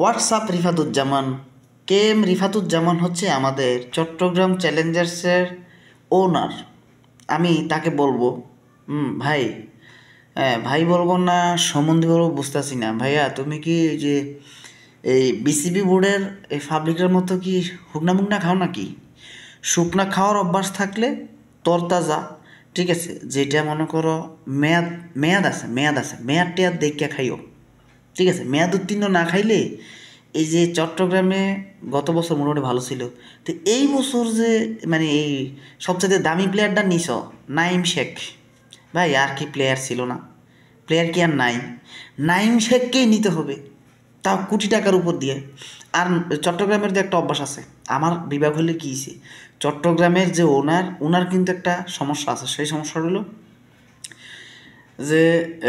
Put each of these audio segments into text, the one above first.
WhatsApp Rifatuzzaman. K M Rifatuzzaman হচ্ছে আমাদের চট্টগ্রাম চ্যালেঞ্জার্সের ওনার। আমি তাকে বলবো ভাই, ভাই বলবো না সম্বন্ধে বলবো বুঝতেছি না। ভাইয়া তুমি কি যে এই বিসিবি বোর্ডের এই পাবলিকের মতো কি শুকনা মুকনা খাও নাকি? শুকনা খাওয়ার অভ্যাস থাকলে তরতাজা, ঠিক আছে, যেটা মনে করো মেয়াদ মেয়াদ টেয়াদ দেখে খাইও, ঠিক আছে। মেয়াদ উত্তীর্ণ না খাইলে এই যে চট্টগ্রামে গত বছর মোটামুটি ভালো ছিল, তো এই বছর যে মানে এই সবচেয়ে দামি প্লেয়ারটা নিছ নাইম শেখ, ভাই আর কি প্লেয়ার ছিল না? প্লেয়ার কি আর নাই? নাইম শেখকেই নিতে হবে, তাও কোটি টাকার উপর দিয়ে। আর চট্টগ্রামের যে একটা অভ্যাস আছে, আমার বিভাগ হলে কী হয়েছে, চট্টগ্রামের যে ওনার কিন্তু একটা সমস্যা আছে। সেই সমস্যাটা হলো যে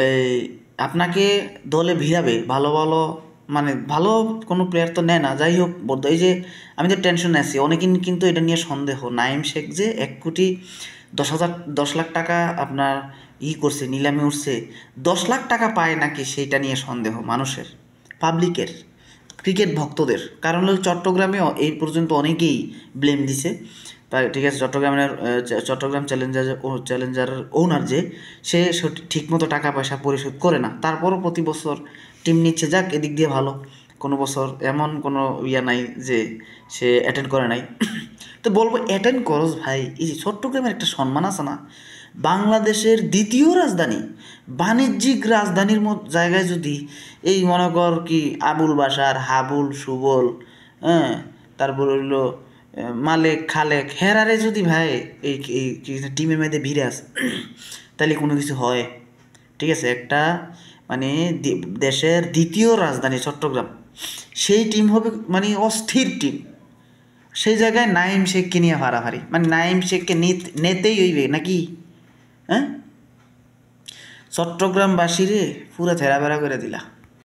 এই আপনাকে দলে ভিড়াবে ভালো ভালো, মানে ভালো কোনো প্লেয়ার তো নেয় না। যাই হোক, এই যে আমি তো টেনশনে আছি, অনেকে কিন্তু এটা নিয়ে সন্দেহ নাইম শেখ যে 1,10,00,000 টাকা আপনার করছে, নিলামে উঠছে, 10 লাখ টাকা পায় নাকি সেইটা নিয়ে সন্দেহ মানুষের, পাবলিকের, ক্রিকেট ভক্তদের। কারণ হলো চট্টগ্রামেও এই পর্যন্ত অনেকেই ব্লেম দিছে, তাই ঠিক আছে। চট্টগ্রাম চ্যালেঞ্জারের ওনার যে সে ঠিকমতো টাকা পয়সা পরিশোধ করে না, তারপরও প্রতি বছর টিম নিচ্ছে, যাক এদিক দিয়ে ভালো। কোনো বছর এমন কোনো নাই যে সে অ্যাটেন্ড করে নাই। তো বলবো অ্যাটেন্ড করস ভাই, এই যে চট্টগ্রামের একটা সম্মান আছে না, বাংলাদেশের দ্বিতীয় রাজধানী, বাণিজ্যিক রাজধানীর জায়গায় যদি এই মনে কর কি আবুল বাসার, হাবুল, সুবল, হ্যাঁ, তারপর হইলো মালেক, খালেক, হেরারে যদি ভাই এই এই টিমের মধ্যে ভিড়ে আসে, তাহলে কোনো কিছু হয়? ঠিক আছে, একটা মানে দেশের দ্বিতীয় রাজধানী চট্টগ্রাম, সেই টিম হবে মানে অস্থির টিম। সেই জায়গায় নাইম শেখকে নিয়ে হারাহারি, মানে নাইম শেখকে নিতেই হইবে নাকি? হ্যাঁ, চট্টগ্রামবাসীরে পুরো থেরাবেরা করে দিলা।